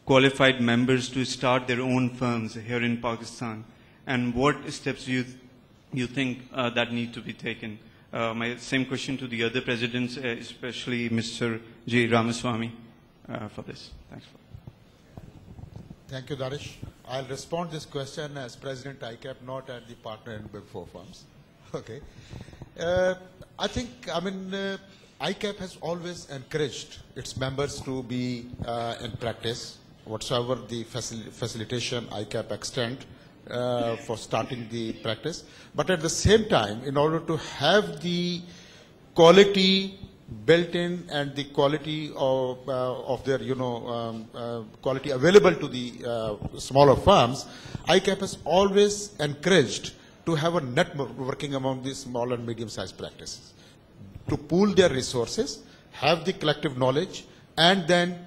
qualified members to start their own firms here in Pakistan? And what steps do you think that need to be taken? My same question to the other presidents, especially Mr. J. Ramaswamy, for this. Thanks. Thank you, Darish. I'll respond this question as President ICAP, not at the partner in Big Four firms. Okay. I think, ICAP has always encouraged its members to be in practice, whatsoever the facilitation ICAP extend for starting the practice. But at the same time, in order to have the quality built in and the quality of their, quality available to the smaller firms, ICAP has always encouraged to have a networking among the small and medium-sized practices, to pool their resources, have the collective knowledge, and then,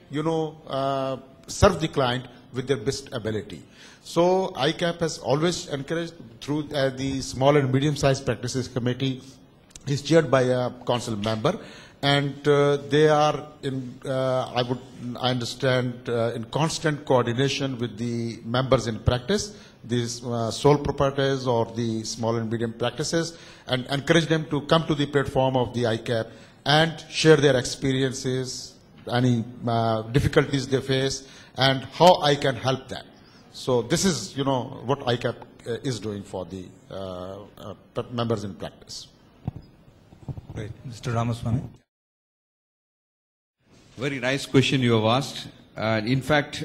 serve the client with their best ability. So ICAP has always encouraged through the Small and Medium-Sized Practices Committee, is chaired by a council member, and they are in, I understand, in constant coordination with the members in practice, these sole proprietors or the small and medium practices, and encourage them to come to the platform of the ICAP and share their experiences, any difficulties they face, and how I can help them. So this is, what ICAP is doing for the members in practice. Great. Mr. Ramaswamy. Very nice question you have asked. And in fact,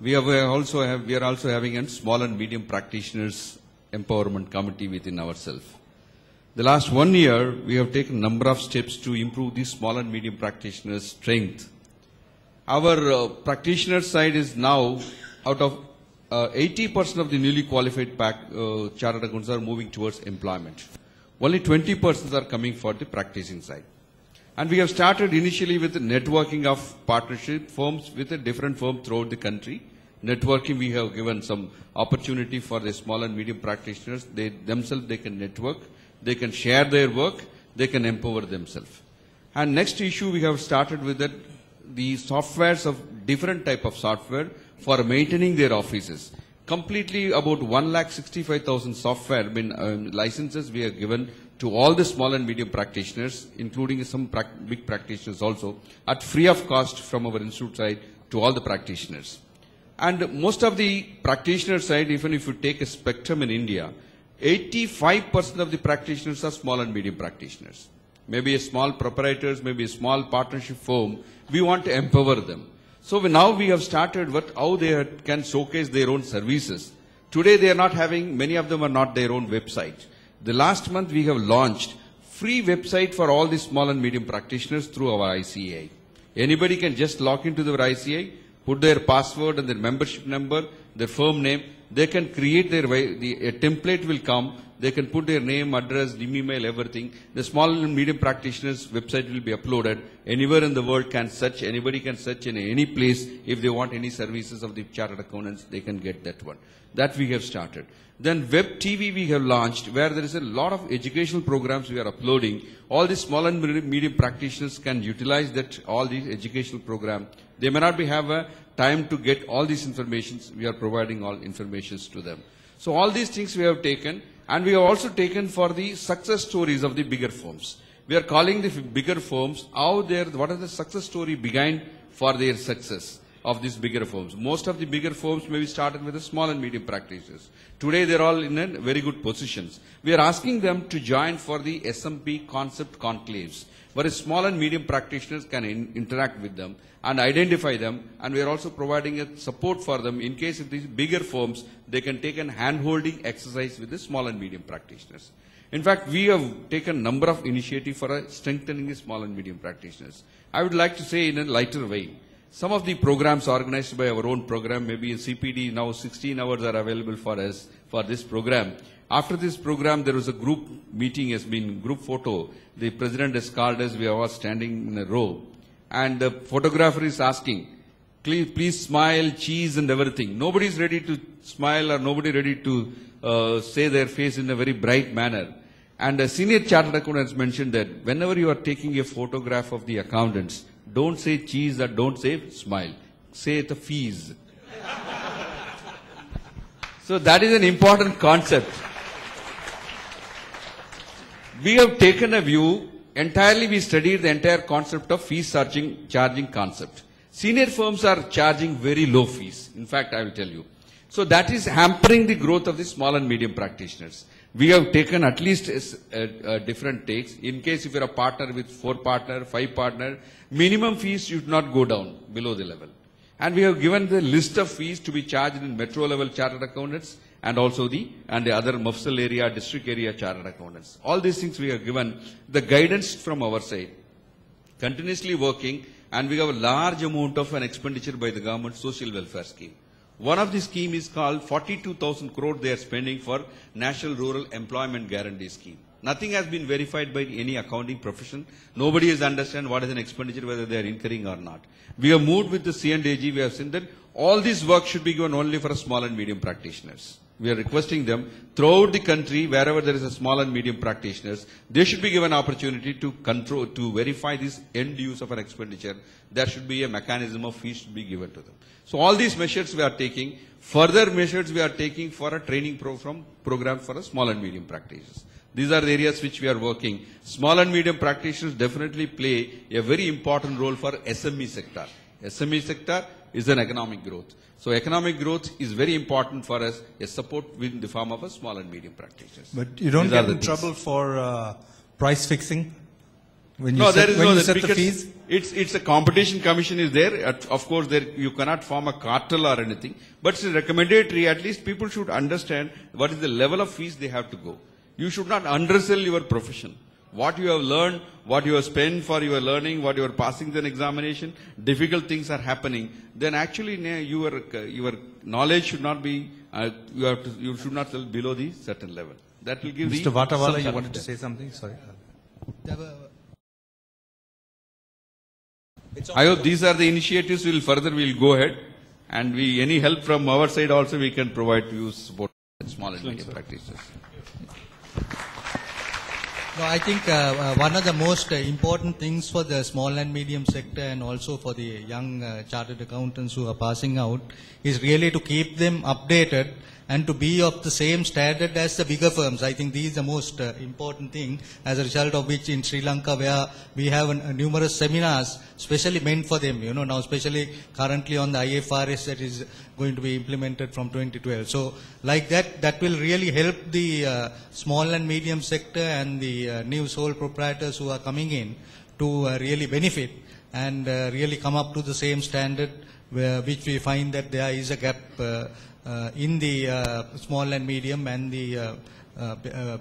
we are also having a small and medium practitioners empowerment committee within ourselves. The last 1 year, we have taken a number of steps to improve the small and medium practitioners' strength. Our practitioner side is now, out of 80% of the newly qualified chartered accountants are moving towards employment. Only 20% are coming for the practicing side. And we have started initially with the networking of partnership firms with a different firm throughout the country. Networking, we have given some opportunity for the small and medium practitioners. They themselves, they can network, they can share their work, they can empower themselves. And next issue, we have started with that, the softwares of different type of software for maintaining their offices. Completely about 1,65,000 software licenses we have given to all the small and medium practitioners, including some big practitioners also, at free of cost from our institute side to all the practitioners. And most of the practitioner side, even if you take a spectrum in India, 85% of the practitioners are small and medium practitioners. Maybe a small proprietors, maybe a small partnership firm, we want to empower them. So now we have started how they can showcase their own services. Today they are not having, many of them are not their own website. The last month we have launched free website for all the small and medium practitioners through our ICA. Anybody can just log into their ICA, put their password and their membership number, their firm name. They can create their a template will come. They can put their name, address, email, everything. The small and medium practitioners website will be uploaded. Anywhere in the world can search. Anybody can search in any place. If they want any services of the chartered accountants, they can get that one. That we have started. Then Web TV we have launched, where there is a lot of educational programs we are uploading. All the small and medium practitioners can utilize that, all these educational programs. They may not have a time to get all these informations. We are providing all informations to them. So all these things we have taken, and we have also taken for the success stories of the bigger firms. We are calling the bigger firms, what is the success story behind for their success of these bigger firms. Most of the bigger firms maybe started with the small and medium practitioners. Today they are all in a very good positions. We are asking them to join for the SMP concept conclaves, where small and medium practitioners can interact with them and identify them, and we are also providing a support for them in case of these bigger firms, they can take a hand-holding exercise with the small and medium practitioners. In fact, we have taken a number of initiatives for strengthening the small and medium practitioners. I would like to say in a lighter way, some of the programs organized by our own program, maybe in CPD, now 16 hours are available for us for this program. After this program, there was a group meeting, has been group photo. The president has called us, we are all standing in a row. And the photographer is asking, please smile, cheese and everything. Nobody is ready to smile or nobody ready to say their face in a very bright manner. And a senior chartered accountant has mentioned that whenever you are taking a photograph of the accountants, don't say cheese or don't say smile. say the fees. So that is an important concept. We have taken a view, entirely we studied the entire concept of fees charging concept. Senior firms are charging very low fees. In fact, I will tell you. So that is hampering the growth of the small and medium practitioners. We have taken at least different takes. In case if you are a partner with 4 partner, 5 partner, minimum fees should not go down below the level. And we have given the list of fees to be charged in metro level chartered accountants and also the other Mufsal area, district area chartered accountants. All these things we have given the guidance from our side. Continuously working, and we have a large amount of an expenditure by the government social welfare scheme. One of the scheme is called 42,000 crore they are spending for National Rural Employment Guarantee Scheme. Nothing has been verified by any accounting profession. Nobody has understand what is an expenditure, whether they are incurring or not. We have moved with the C&AG, we have seen that all this work should be given only for small and medium practitioners. We are requesting them throughout the country, wherever there is a small and medium practitioners, they should be given opportunity to control, to verify this end use of an expenditure. There should be a mechanism of fees to be given to them. So all these measures we are taking. Further measures we are taking for a training program for a small and medium practitioners. These are the areas which we are working. Small and medium practitioners definitely play a very important role for SME sector. SME sector is an economic growth. So economic growth is very important for us, a support in the form of a small and medium practitioners. But you don't get in trouble for price fixing? When you no, set, there is when no you that set because the fees? It's a competition commission is there. Of course, there you cannot form a cartel or anything. But it's recommendatory. At least people should understand what is the level of fees they have to go. You should not undersell your profession. What you have learned, what you have spent for your learning, what you are passing the examination, difficult things are happening. Then actually your knowledge should not be. You should not sell below the certain level. That will give Mr. Vatawala, you wanted to say something? Sorry. I hope these are the initiatives. We'll go ahead, and any help from our side also we can provide to you support small and medium practitioners. No, I think one of the most important things for the small and medium sector and also for the young chartered accountants who are passing out is really to keep them updated and to be of the same standard as the bigger firms. I think this is the most important thing, as a result of which in Sri Lanka, where we have numerous seminars specially meant for them, now especially currently on the IFRS that is going to be implemented from 2012. So like that will really help the small and medium sector and the new sole proprietors who are coming in to really benefit and really come up to the same standard which we find that there is a gap in the small and medium and the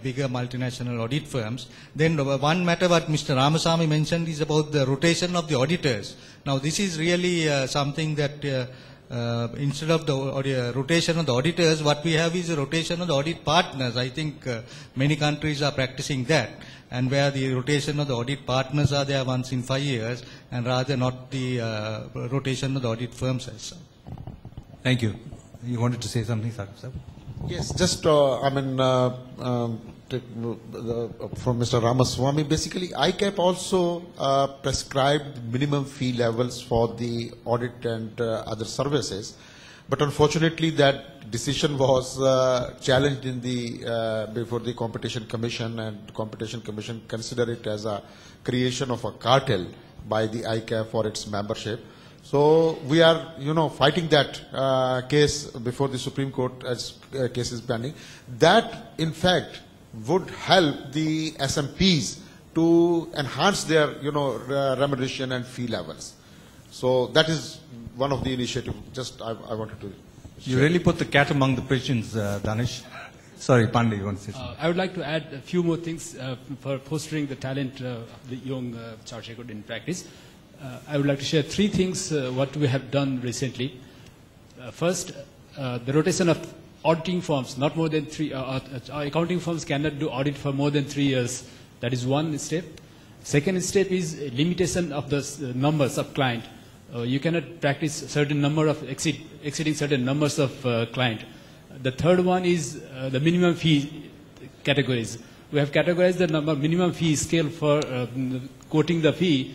bigger multinational audit firms. Then one matter what Mr. Ramasamy mentioned is about the rotation of the auditors. Now this is really something that instead of the rotation of the auditors, what we have is a rotation of the audit partners. I think many countries are practicing that, and where the rotation of the audit partners are there once in 5 years, and rather not the rotation of the audit firms as such. Thank you. You wanted to say something, sir? Yes, just from Mr. Ramaswamy, basically ICAP also prescribed minimum fee levels for the audit and other services, but unfortunately that decision was challenged in before the Competition Commission, and Competition Commission considered it as a creation of a cartel by the ICAP for its membership. So we are, fighting that case before the Supreme Court as case is pending. That, in fact, would help the SMPs to enhance their, remuneration and fee levels. So that is one of the initiatives. Just I wanted to. You really put the cat among the pigeons, Danish. Sorry, Pandey, you want to say something? I would like to add a few more things for fostering the talent of the young chartered accountant in practice. I would like to share 3 things what we have done recently. First, the rotation of auditing firms, not more than 3, accounting firms cannot do audit for more than 3 years. That is one step. Second step is limitation of the numbers of client. You cannot practice certain number of exceeding certain numbers of client. The third one is the minimum fee categories. We have categorized the minimum fee scale for quoting the fee